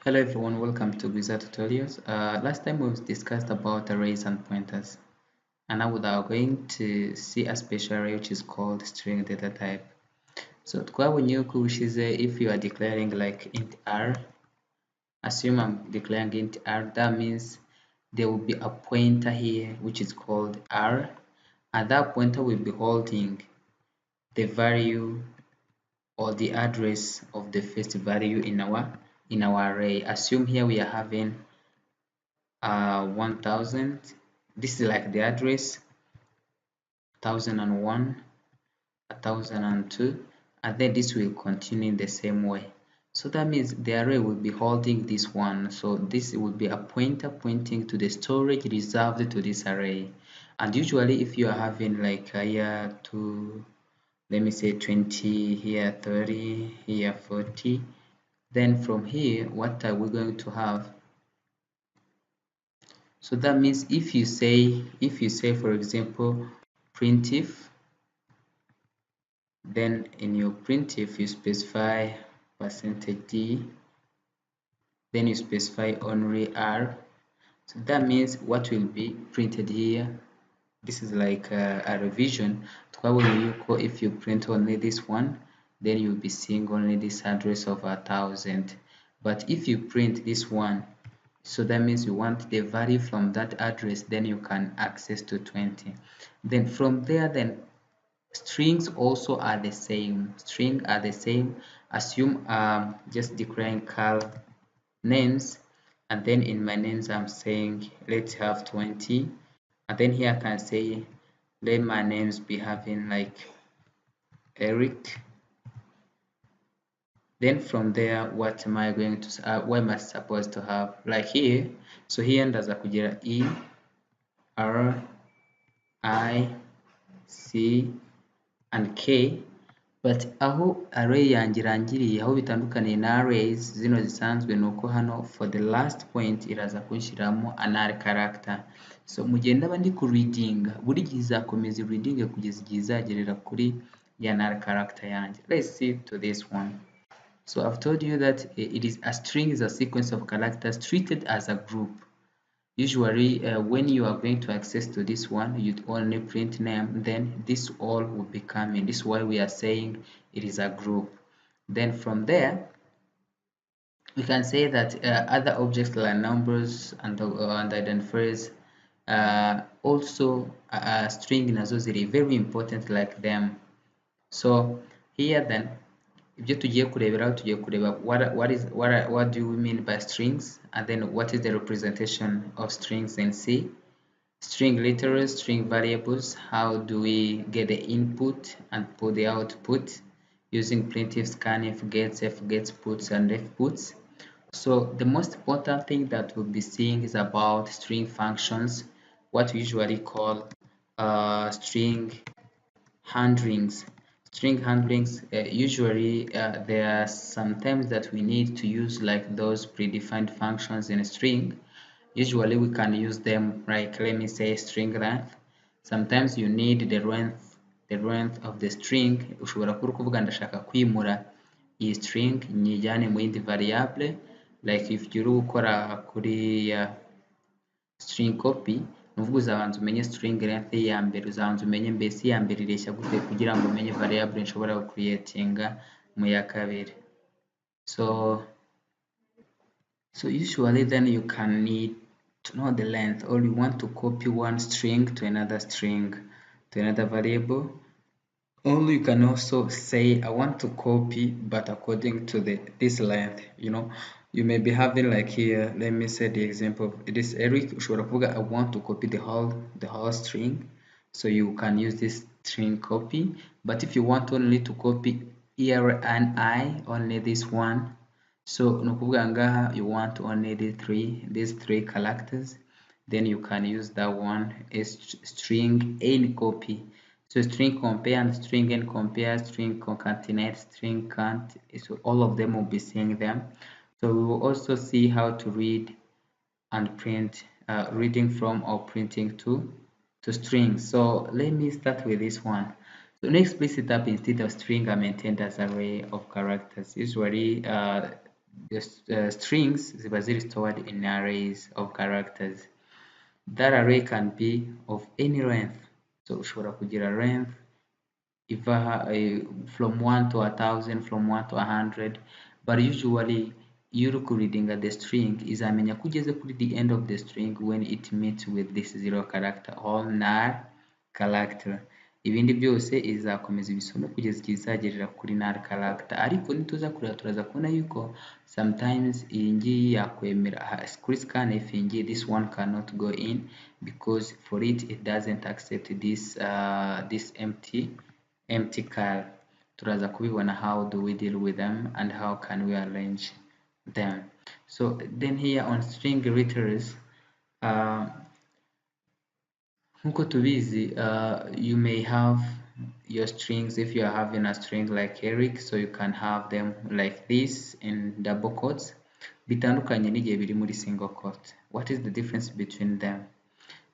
Hello everyone, welcome to Gwiza tutorials. Last time we discussed about arrays and pointers, and now we are going to see a special array which is called string data type. So twabonye yuko ubushize if you are declaring like int r, assume I'm declaring int r, that means there will be a pointer here which is called r, and that pointer will be holding the value or the address of the first value in our array. Assume here we are having 1000. This is like the address 1001, 1002, and then this will continue in the same way. So that means the array will be holding this one. So this will be a pointer pointing to the storage reserved to this array. And usually if you are having like here to, let me say 20, here 30, here 40, then from here what are we going to have? So that means if you say for example printf, then in your printf you specify %d, then you specify only r. So that means what will be printed here, this is like a revision. If you print only this one, then you'll be seeing only this address of 1000. But if you print this one, so that means you want the value from that address, then you can access to 20. Then from there, then strings also are the same. String are the same. Assume just declaring cal names, and then in my names I'm saying let's have 20, and then here I can say let my names be having like Eric. Then from there, what am I going to what am I supposed to have? Like here, so here ndaza kugira E R I C and K, but aho array yanjye irangiriye, aho bitandukaniye na arrays zino zisanzwe, ni uko hano for the last point iraza kunshyiramo another character. So mu gihe ndaba ndi ku reading, buri gihe izakomeza reading kugeza igihe izagerera kuri ya another character yanjye. Let's see to this one. So I've told you that it is a string is a sequence of characters treated as a group. Usually when you are going to access to this one, you'd only print name, then this all will be coming. This is why we are saying it is a group. Then from there, we can say that other objects like numbers and identifiers also string nazo ziri very important like them. So here then, ibyo tugiye kureberaho tugiye kureba what do we mean by strings, and then what is the representation of strings in C, string literals, string variables, how do we get the input and put the output using printf, scanf, gets, puts, and fputs. So the most important thing that we'll be seeing is about string functions, what we usually call string handlings. String handlings, usually there are sometimes that we need to use like those predefined functions in a string. Usually we can use them like, let me say, string length. Sometimes you need the length of the string. Ushobora kuba kuvuga ndashaka kwimura iyi string nyijyane mu yindi variable, like if uri gukora kuri string copy, nuvuga uzabanza umenye string length ya mbere, uzabanza umenye mbese ya mbere ireshya gute kugira ngo umenye variable nshobora creatinga mu ya kabiri. So usually then you can need to know the length, or you want to copy one string to another variable. Or you can also say I want to copy but according to this length. You may be having like here, let me say the example of this Eric. I want to copy the whole string, so you can use this string copy. But if you want only to copy here and I, only this one, so you want only these three characters, then you can use that one as string n copy. So string compare and string n compare, string concatenate, string cant, so all of them will be seeing them. So we will also see how to read and print, reading from or printing to strings. So let me start with this one. So next, split it up. Instead of string are maintained as array of characters. Usually the strings ziba ziri stored in arrays of characters. That array can be of any length. So ushobora kugira length from 1 to 1,000, from 1 to 100, but usually iyo uri kureadinga the string izamenya ko ugeze kuri the end of the string when it meets with this zero character or null character. Ibindi byose izakomeza ibisome kugeza igihe izagerera kuri null character, ariko nituza kureba turaza kubona yuko sometimes iyi ngiyi yakwemera kuri scanf iyi ngiyi this one cannot go in because for it doesn't accept this empty car. Turaza kubibona how do we deal with them and how can we arrange them. So then here on string letters, nkuko tubizi, you may have your strings. If you are having a string like Eric, so you can have them like this in double quotes bitandukanye n'igihe biri muri single quote. What is the difference between them?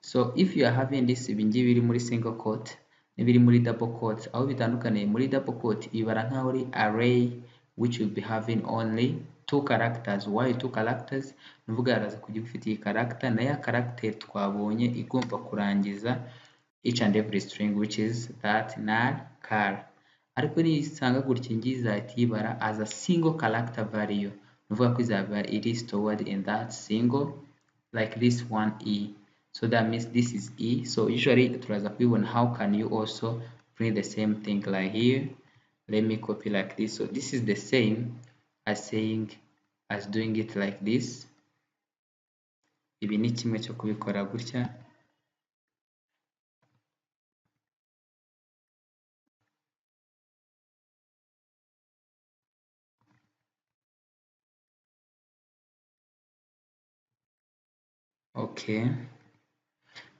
So if you are having this ibingibi biri muri single quote n'ibiri muri double quote, aho bitandukaniye muri double quote ibara nkaho ari array which will be having only two characters. Why two characters? Nuvuga yaraza kujya ufite iyi character na ya character twabonye igomba kurangiza each and every string which is that null char. Ariko nisanga gutya ngiyi izahita yibara as a single character value. Nuvuga ko izaba iri stored in that single like this one E. So that means this is E. So usually turaza kubibona how can you also print the same thing like here. Let me copy like this. So this is the same as doing it like this. Ibi ni kimwe cyo kubikora gutya. Okay.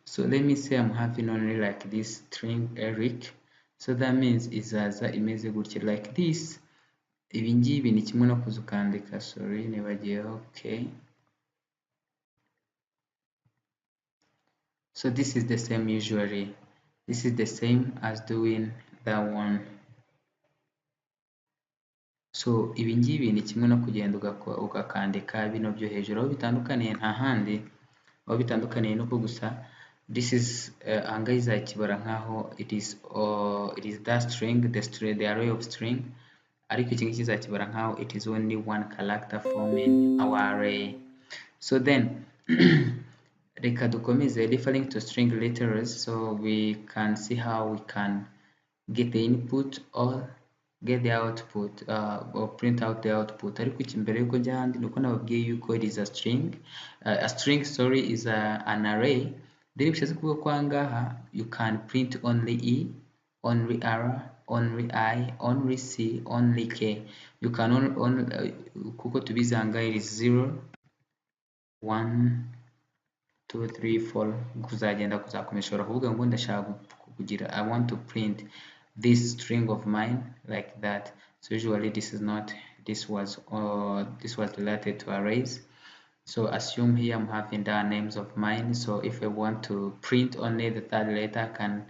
So let me say I'm having only like this string Eric. So that means izaza imeze gutya like this. Ibi ngibi ni kimwe no kuza ukandika, sorry nibagiye. Okay. So this is the same usually. This is the same as doing that one. So ibi ngibi ni kimwe no kugenda ugakandika bino byo hejuru. Aho bitandukaniye nta handi, aho bitandukaniye nuko gusa this is angahe izakibara nkaho it is that string, the array of string, ariko iki ngiki izakibara nkaho it is only one character forming our array. So then reka dukomeze referring to string letters, so we can see how we can get the input or get the output or print out the output. Ariko iki mbere yuko njya handi nuko nababwiye yuko it is a string. A string, sorry, is an array. Then bishatse kuvuga ko ahangaha you can print only E, only R, only I, only C, only K. You can only kuko tubizi ahangaha it is 0, 1, 2, 3, 4 kuzagenda kuzakomeza. Ushobora kuvuga ngo ndashaka kugira I want to print this string of mine like that. So usually this was related to arrays. So assume here I'm having the names of mine. So if I want to print only the third letter, I can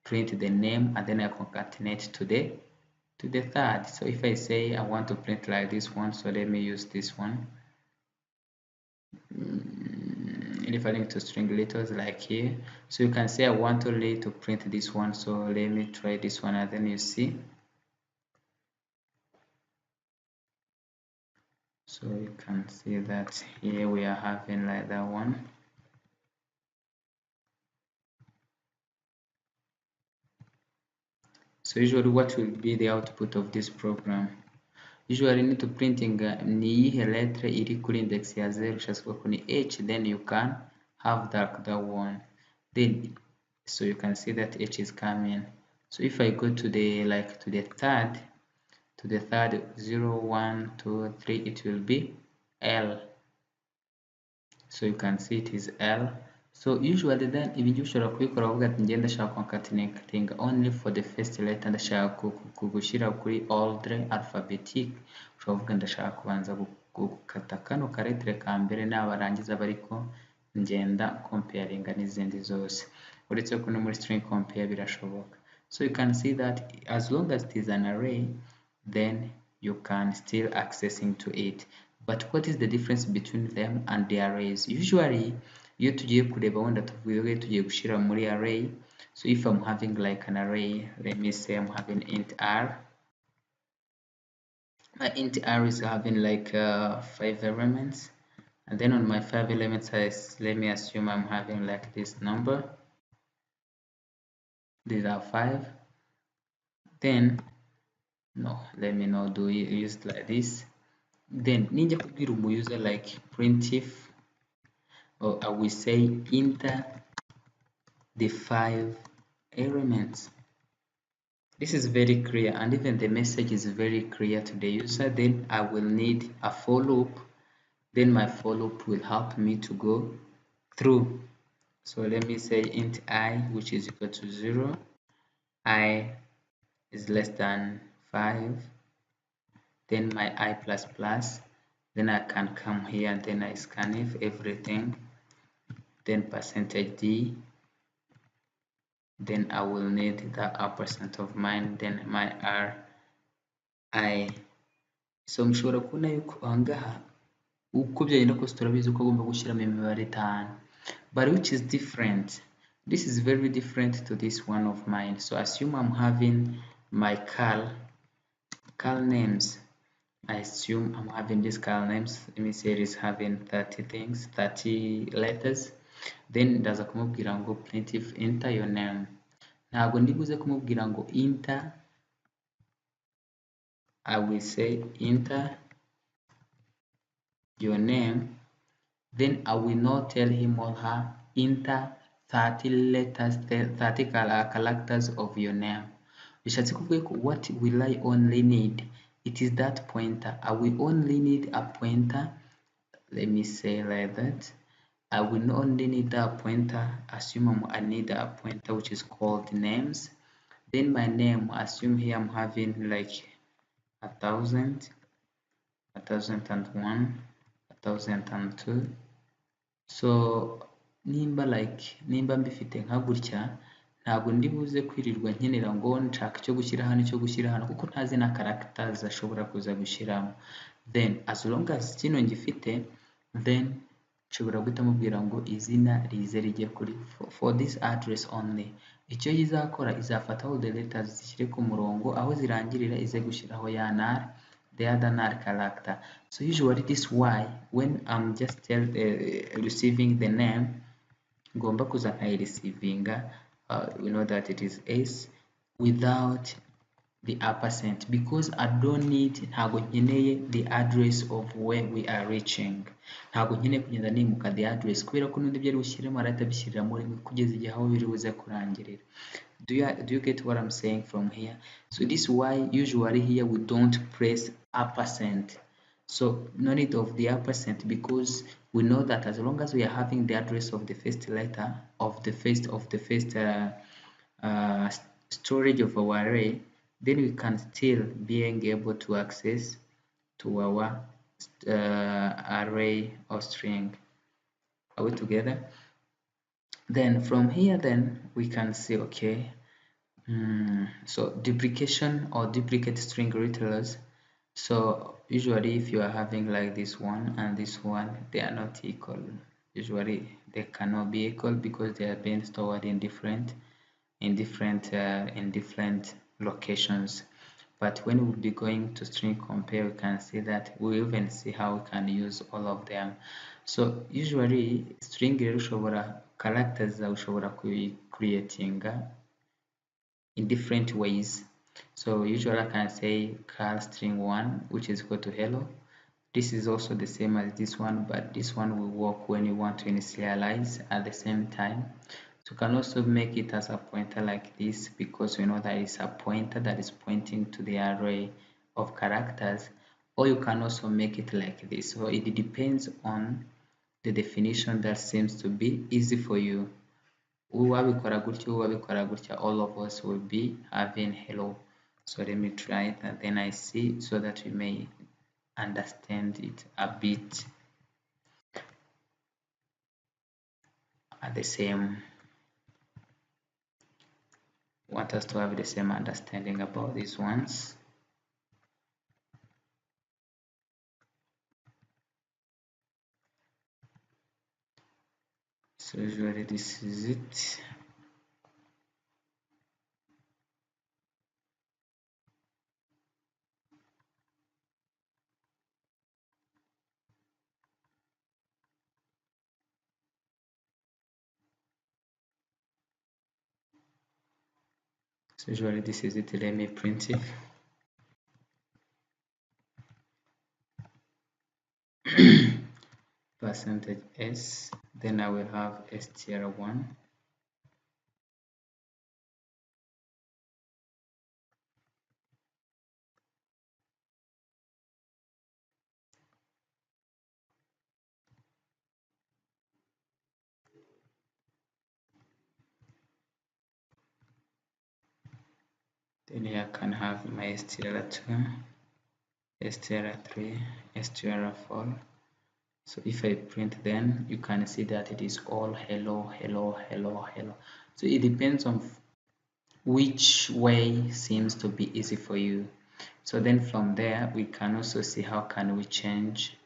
print the name and then I concatenate to the third. So if I say I want to print like this one, so let me use this one. Referring to string letters like here. So you can say I want only to print this one. So let me try this one and then you see. So you can see that here we are having like that one. So usually what will be the output of this program? Usually need to printing ni iyihe letter iri kuri index ya 0 ushatse kuvuga ko ni H, then you can have that one. Then so you can see that H is coming. So if I go to the third 0, 1, 2, 3, it will be L. So you can see it is L. So usually then ibingi ushobora kubikora uvuga ati ngenda ndashaka concatenating only for the first letter, ndashaka kugushyira kuri ordre alphabetique. Ushobora kuvuga ndashaka kubanza gukata kano karetre ka mbere nabarangiza bariko ngenda comparinga n'izindi zose. Uretse ko no muri string compare birashoboka. So you can see that as long as it is an array, then you can still accessing to it. but what is the difference between them and the arrays? Usually iyo tugiye kureba wenda tuvuge tugiye gushyira muri array, so if I'm having like an array, let me say I'm having int r. My int r is having like 5 elements, and then on my 5 elements, let me assume I'm having like this number. These are 5. Then no, let me not do it use like this. Then ninja kubwira user like printf, or I will say enter the 5 elements. This is very clear, and even the message is very clear to the user. Then I will need a for loop. Then my for loop will help me to go through. So let me say int I, which is equal to 0, I is less than 5, then my I plus plus, then I can come here and then I scanf everything, then percentage D, then I will need the % of mine, then my R I. So mushobora kubona yuko ahangaha uko byagenda kose turabizi ko agomba gushyiramo imibare 5, but which is different. This is very different to this one of mine. So assume I'm having my cal names. I assume I'm having these cal names. Let me say it is having 30 things, 30 letters. Then ndaza kumubwira ngo printf enter your name. Ntabwo ndibuze kumubwira ngo enter. I will say enter your name. Then I will not tell him or her enter 30 letters, 30 characters of your name. Bishatse kuvuga ko what will I only need? It is that pointer. I will only need a pointer. Let me say like that. I will only need a pointer. Assume I need a pointer which is called names. Then my name, assume here I'm having like 1,000, 1,001, 1,002. So nimba mbifite nka gutya, ntabwo ndi buze kwirirwa nkenera ngo nshaka icyo gushyira hano icyo gushyira hano, kuko ntazi na characters ashobora kuza gushyiramo. Then as long as kino ngifite, then nshobora guhita mubwira ngo izina rize rijye kuri for this address only. Icyo izakora izafata all the letters zishyire ku murongo, aho zirangirira ize gushyiraho ya null, the other null character. So usually this why when I'm just receiving the name, ngomba kuza receiving we know that it is s without the %, because I don't need, ntabwo nkeneye the address of where we are reaching. Ntabwo nkeneye kugenda nimuka the address, kubera ko n'undi byari bushyiremo arahita abishyiriramo rimwe kugeza igihe aho biri buze kurangirira. Do you get what I'm saying from here? So this is why usually here we don't press %. So no need of the %, because we know that as long as we are having the address of the first letter of the first storage of our array, then we can still being able to access to our array or string. Are we together? Then from here, then we can say, okay, so duplication or duplicate string retailers. So usually if you are having like this one and this one, they are not equal. Usually they cannot be equal because they are being stored in different locations. But when we'll be going to string compare, we can see that we even see how we can use all of them. So usually string ushobora characters ushobora creating in different ways. So usually I can say cal string 1, which is equal to hello. This is also the same as this one, but this one will work when you want to initialize at the same time. So you can also make it as a pointer like this, because we know that it's a pointer that is pointing to the array of characters, or you can also make it like this. So it depends on the definition that seems to be easy for you. Uwabikora gutya, uwabikora gutya, all of us will be having hello. So let me try it and then I see, so that we may understand it a bit at the same, want us to have the same understanding about these ones. So usually this is it. So usually this is it. Let me print it. Percentage S, then I will have str1, then here I can have my str2, str3, str4. So if I print, then you can see that it is all hello, hello, hello, hello. So it depends on which way seems to be easy for you. So then from there we can also see how can we change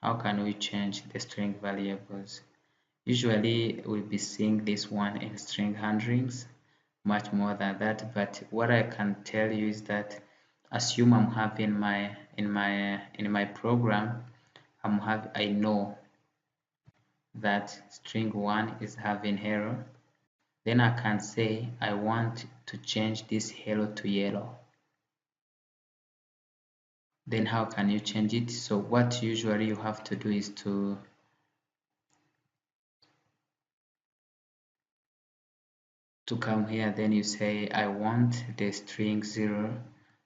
the string variables. Usually we'll be seeing this one in string handlings much more than that, but what I can tell you is that assume I'm having in my program, I know that string1 is having error. Then I can say I want to change this hello to yellow. Then how can you change it? So what usually you have to do is to come here, then you say I want the string 0.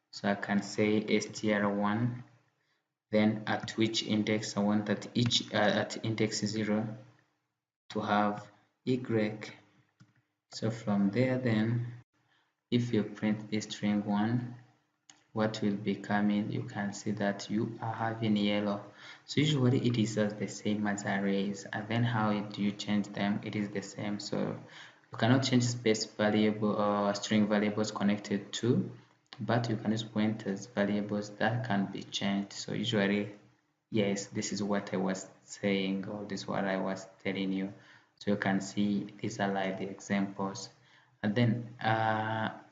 So I can say str1, then at which index I want at index 0 to have y. So from there, then if you print the string 1, what will be coming, you can see that you are having yellow. So usually it is just the same as arrays, and then how do you change them? It is the same. So you cannot change space variable or string variables connected to, but you can use pointers variables that can be changed. So usually, yes, this is what I was saying, or this is what I was telling you. So you can see these are like the examples. And then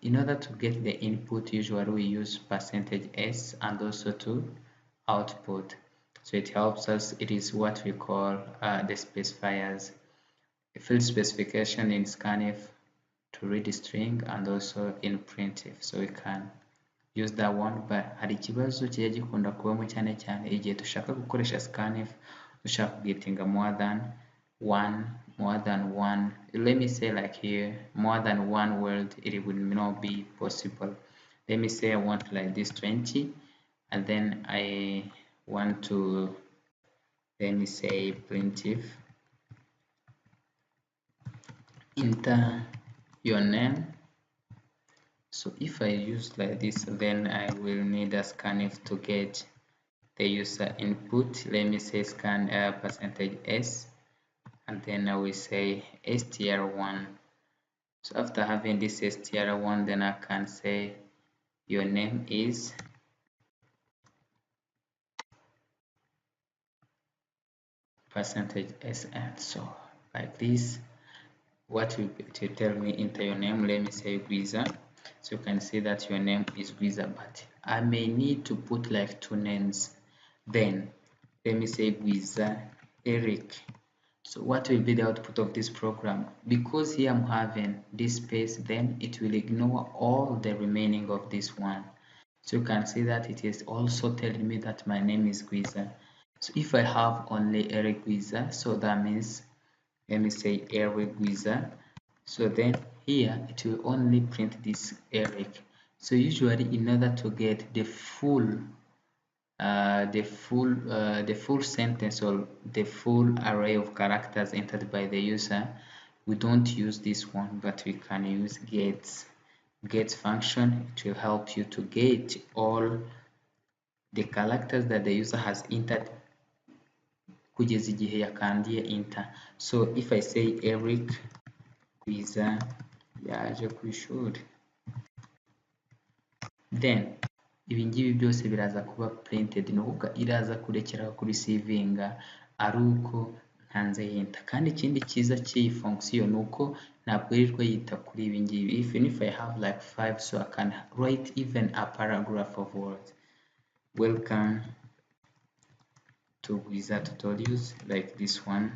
in order to get the input, usually we use percentage %s and also to output. So it helps us, it is what we call the specifiers, a field specification in scanf to read the string and also in printf. So we can use that one, but hari ikibazo kijya gikunda kubamo cyane cyane igihe dushaka gukoresha scanf dushaka kugetinga more than one, let me say like here, more than one word, it would not be possible. Let me say I want like this 20, and then I want to, let me say printf enter your name. So if I use like this, then I will need a scanf to get the user input. Let me say scan percentage %s, and then I will say str1. So after having this str1, then I can say your name is percentage %sn. So like this, what will to tell me enter your name? Let me say Gwiza. So you can see that your name is Gwiza, but I may need to put like 2 names. Then let me say Gwiza Eric. So what will be the output of this program? Because here I'm having this space, then it will ignore all the remaining of this one. So you can see that it is also telling me that my name is Gwiza. So if I have only Eric Gwiza, so that means, let me say Eric Gwiza. So then here it will only print this Eric. So usually in order to get the full sentence or the full array of characters entered by the user, we don't use this one, but we can use get function. It will help you to get all the characters that the user has entered kugeza igihe yakandiye enter. So if I say Eric Gwiza yaje ku ishuri, then ibi ngibi byose biraza kuba printed, ni ukuvuga iraza kurekera kuri savinga ari uko hanze hint. Kandi ikindi cyiza cy'iyi function ni uko ntabwo yirirwa yita kuri ibi ngibi. Even if I have like 5, so I can write even a paragraph of words. Welcome to Gwiza tutorials, like this one.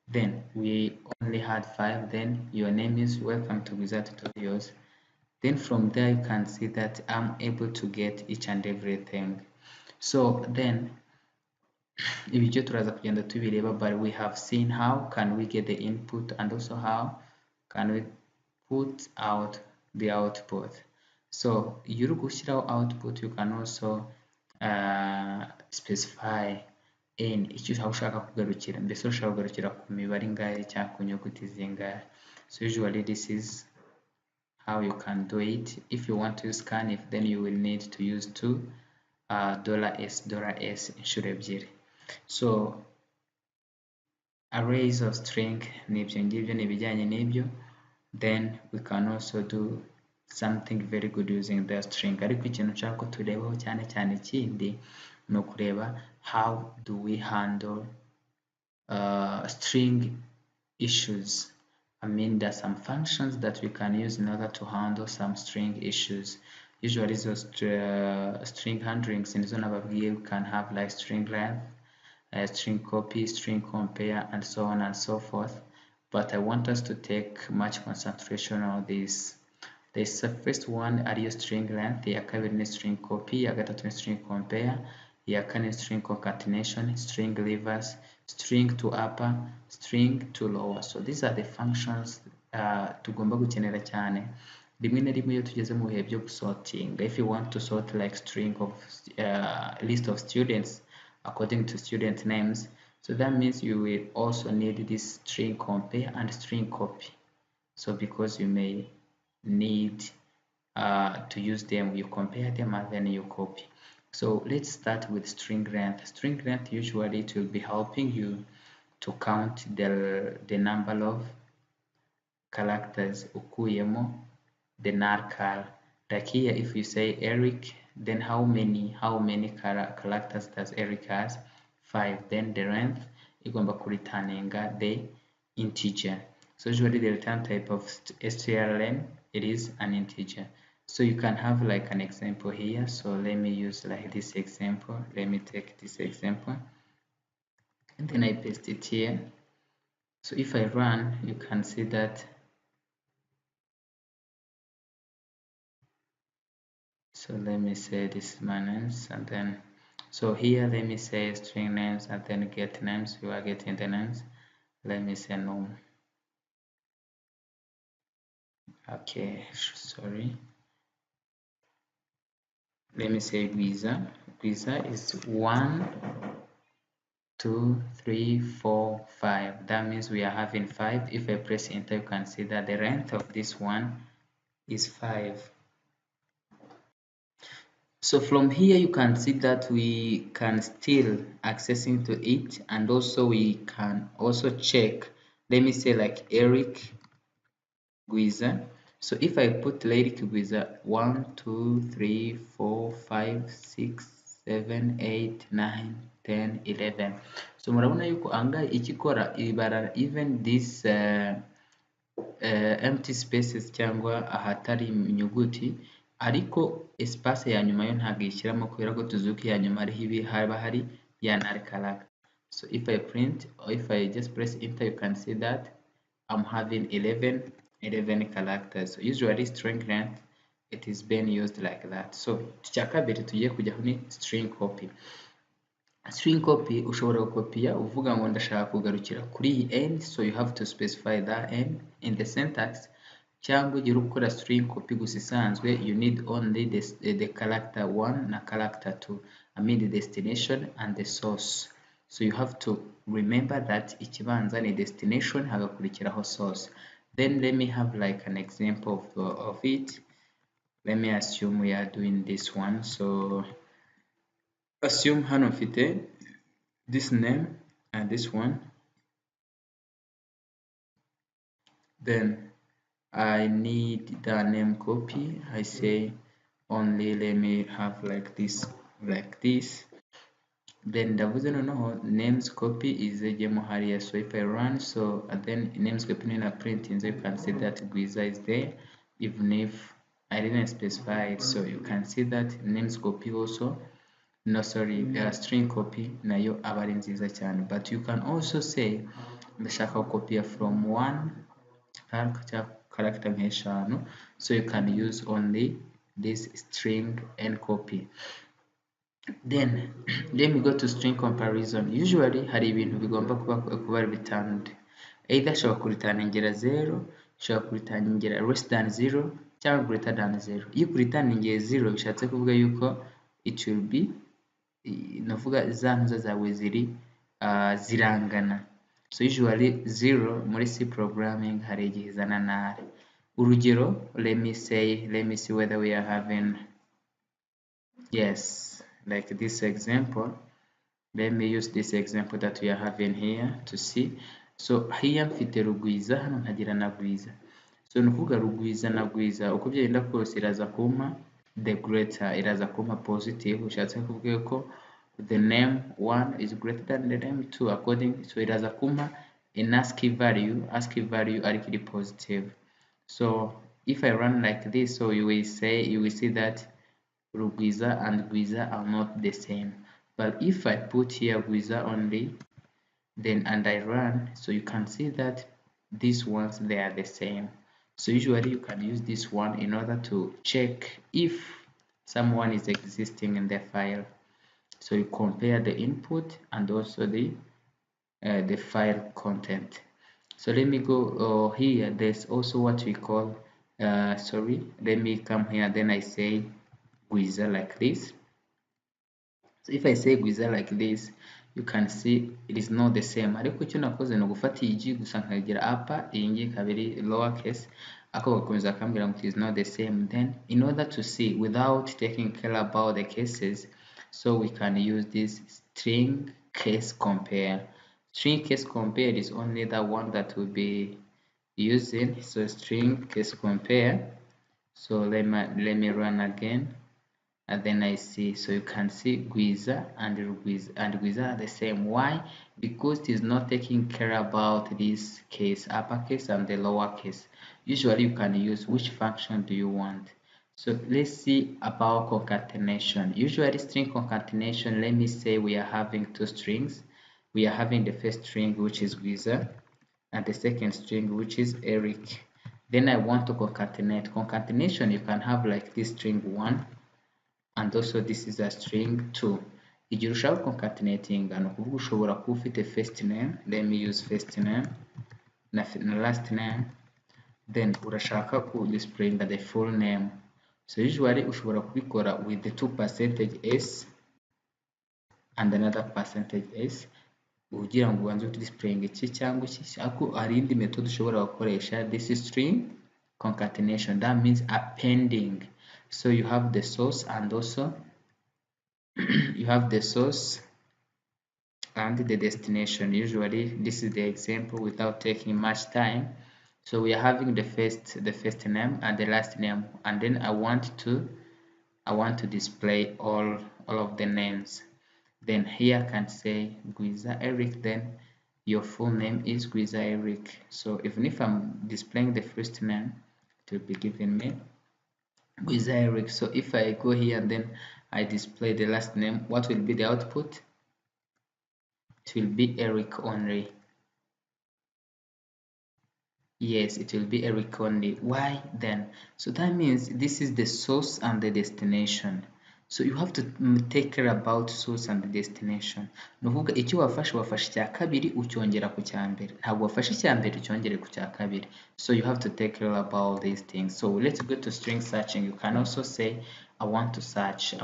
Then we only had 5. Then your name is welcome to Gwiza tutorials. Then from there you can see that I'm able to get each and everything. So then ibyo turaza kugenda tubireba, but we have seen how can we get the input and also how can we put out the output. So iyo uri gushyiraho output you can also specify in icyo ushaka kugarukira, mbese ushaka kugarukira ku mibare ingahe cyangwa ku nyuguti zingahe. So usually this is how you can do it. If you want to use scanf, then you will need to use $s inshuro ebyiri. So arrays of string nibyo ngibyo, ni ibijyanye n'ibyo. Then we can also do something very good using the string, ariko ikintu nshaka ko turebaho cyane cyane ikindi ni ukureba how do we handle string issues. I mean, there are some functions that we can use in order to handle some string issues. Usually those string handlings nizo nababwiye, we can have like string length, string copy, string compare, and so on and so forth. But I want us to take much concentration on this. The first one ariyo string length, iya kabiri ni string copy, iya gatatu ni string compare, iya kane string concatenation, string levers, string to upper, string to lower. So these are the functions tugomba gukenera cyane rimwe na rimwe iyo tugeze mu bihe byo gusortinga. If you want to sort like string of list of students according to student names, so that means you will also need this string compare and string copy. So because you may need to use them, you compare them and then you copy. So let's start with string length. String length usually it will be helping you to count the number of characters ukuyemo the narcal. Like here, if you say Eric, then how many characters does Eric has? 5. Then the length igomba kuritaninga the integer. So usually the return type of strlen, it is an integer. So you can have like an example here. So let me use like this example. Let me take this example and then I paste it here. So if I run, you can see that so let me say this is my names, and then so here let me say string names and then get names. You are getting the names. Let me say no. Okay, sorry. Let me say Gwiza. Gwiza is 1 2 3 4 5. That means we are having 5. If I press enter, you can see that the length of this one is 5. So from here you can see that we can still accessing to it, and also we can also check. Let me say like Eric Gwiza. So if I put Eric Gwiza 1 2 3 4 5 6 7 8 9 10 11. So murabona yuko anga ikikora ibara even this empty spaces cyangwa ahatari inyuguti, ariko espace ya nyuma yo ntabwo ishyiramo kubera ko tuzuki ya nyuma ariho haba hari ya null character. So if I print or if I just press enter, you can see that I'm having 11 characters. So usually string length it is being used like that. So icya kabiri tugiye kujyaho ni string copy. String copy ushobora gukopiya uvuga ngo ndashaka kugarukira kuri iyi n, so you have to specify that n in the syntax, cyangwa ugiye gukora string copy gusa isanzwe you need only the character 1 na character 2, I mean the destination and the source. So you have to remember that ikibanza ni destination hagakurikiraho source. Then let me have like an example of it. Let me assume we are doing this one. So assume hano mfite this name and this one. Then I need the name copy. I say only let me have like this. then ndavuze noneho names copy izejyemo hariya. So if I run, so and then names copy nina printing, so you can see that Gwiza is there even if I didn't specify it. So you can see that names copy also, no sorry, string copy nayo aba ari nziza cyane. But you can also say ndashaka copy from one character nk'eshanu, so you can use only this string and copy. Then let me go to string comparison. Usually hari ibintu bigomba kuba returned, either shobora kuritaningira 0, shobora kuritaningira less than 0 cyangwa greater than 0. Iyo kuritaningiye 0 bishatse kuvuga yuko it will be navuga za ntuza zawe zirangana. So usually 0 muri C programming hari igihe izana nare. Urugero, let me see whether we are having, yes, like this example. Let me use this example that we are having here to see. So here mfite Rugwiza, hano nkagira na Gwiza. So nukuvuga Rugwiza na Gwiza uko byagenda kose iraza kumpa the greater, iraza kumpa positive, ushatse kuvuga ko the name 1 is greater than the name 2 according, so iraza kumpa an ASCII value ariko iri positive. So if I run like this, so you will see that Rugwiza and Gwiza are not the same. But if I put here Gwiza only, then and I run, so you can see that these ones, they are the same. So usually you can use this one in order to check if someone is existing in the file. So you compare the input and also the file content. So let me go here. There's also what we call let me come here, then I say Gwiza like this. So if I say Gwiza like this, you can see it is not the same. Ariko icyo nakoze no gufata iyi G gusa nkagira upper, iyi ngiyi kabiri lower case, ako bakomeza akambwira ngo it is not the same. Then in order to see without taking care about the cases, so we can use this string case compare. String case compare is only the one that will be using. So string case compare. So let me run again, and then I see, so you can see Gwiza and Gwiza are the same. Why? Because it is not taking care about this case, uppercase and the lowercase. Usually you can use which function do you want. So let's see about concatenation. Usually string concatenation, let me say we are having two strings. We are having the first string, which is Gwiza, and the second string, which is Eric. Then I want to concatenate. Concatenation, you can have like this string 1, and also this is a string 2. Igihe ushaka concatenating, ni ukuvuga ushobora kuba ufite first name, let me use first name na last name, then urashaka ku displaying the full name. So usually ushobora kubikora with the 2%s and another %s, ugira ngo ubanze displaying iki cyangwa iki, ariko hari indi method ushobora gukoresha. This is string concatenation, that means appending. So you have the source and also you have the source and the destination. Usually this is the example without taking much time. So we are having the first name and the last name, and then I want to display all of the names. Then here I can say Gwiza Eric, then your full name is Gwiza Eric. So even if I'm displaying the first name, it will be giving me Gwiza Eric. So if I go here and then I display the last name, what will be the output? It will be Eric only. Yes, it will be Eric only. Why then? So that means this is the source and the destination. So you have to take care about source and the destination. Ni ukuvuga icyo wafashe icya kabiri ucyongera ku cya mbere, ntabwo wafashe icya mbere ucyongere ku cya kabiri. So you have to take care about these things. So let's go to string searching. You can also say I want to search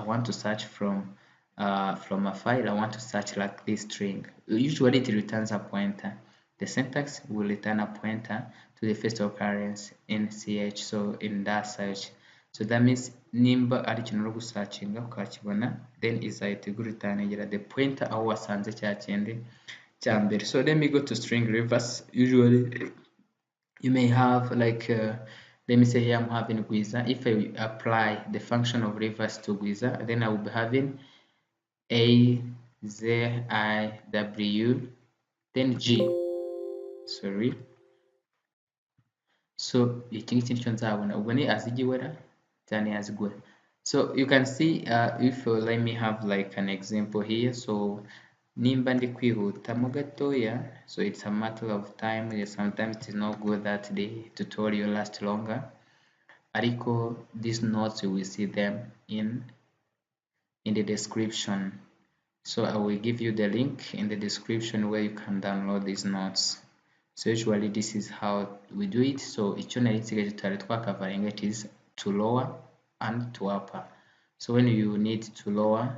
from a file. I want to search like this string. Usually it returns a pointer. The syntax will return a pointer to the first occurrence in ch, so in that search. So that means nimba ari ikintu uri gusearchinga ukakibona, then izahita iguritaningira the pointer aho wasanze cya kindi cya mbere. So let me go to string reverse. Usually you may have like let me say here I'm having Gwiza. If I apply the function of reverse to Gwiza, then I will be having a ZIW then G, sorry. So iki ngiki nicyo nzabona, ubwo ni azigiwera cyane azigwe. So you can see if let me have like an example here. So nimba ndi kwihutamo gatoya, so it's a matter of time. Sometimes it's not good that the tutorial lasts longer, ariko these notes you will see them in the description. So I will give you the link in the description where you can download these notes. So usually this is how we do it. So icyo nari nsigaje tutari twakavaringa, it is to lower and to upper. So when you need to lower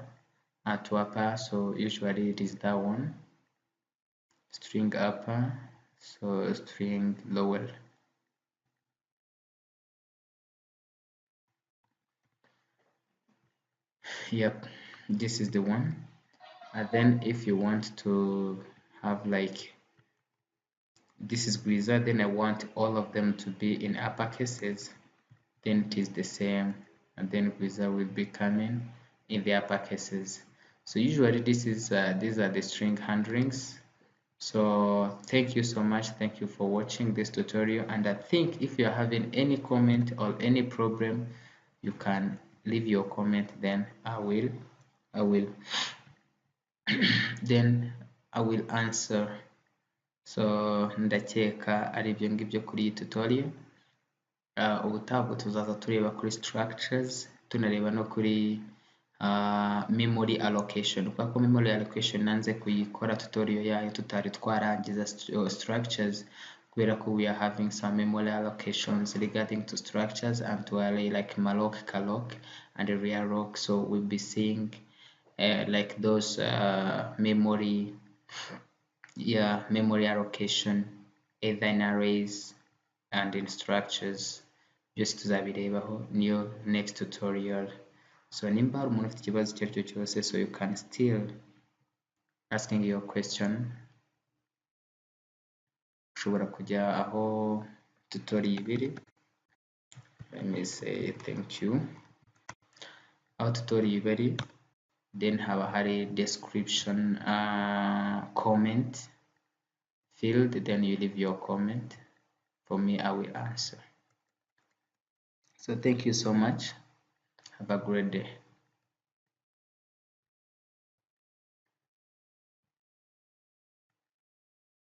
and to upper, so usually it is that one, string upper, so string lower. Yep, this is the one. And then if you want to have like, this is Gwiza, then I want all of them to be in upper cases, then it is the same, and then Gwiza will be coming in the upper cases. So usually this is these are the string handlings. So thank you so much, thank you for watching this tutorial, and I think if you are having any comment or any problem, you can leave your comment, then I will then I will answer. So ndakeka ari ibyo ngibyo kuri iyi tutorial. Ubutaha tuzaza tureba kuri structures, tunareba no kuri memory allocation, kubera ko memory allocation nanze kuyikora tutorial yayo tutari twarangiza structures, kubera ko we are having some memory allocations regarding to structures and to array like malloc, calloc and realoc. So we'll be seeing like those memory allocation either in arrays and in structures. Just tuzabirebaho niyo next tutorial. So nimba hari umuntu ufite ikibazo icyo ari cyo cyose, so you can still asking your question. Ushobora kujya aho tutorial ibiri, let me say thank you, aho tutorial ibiri, then haba hari description comment field, then you leave your comment for me, I will answer. So thank you so much, have a great day.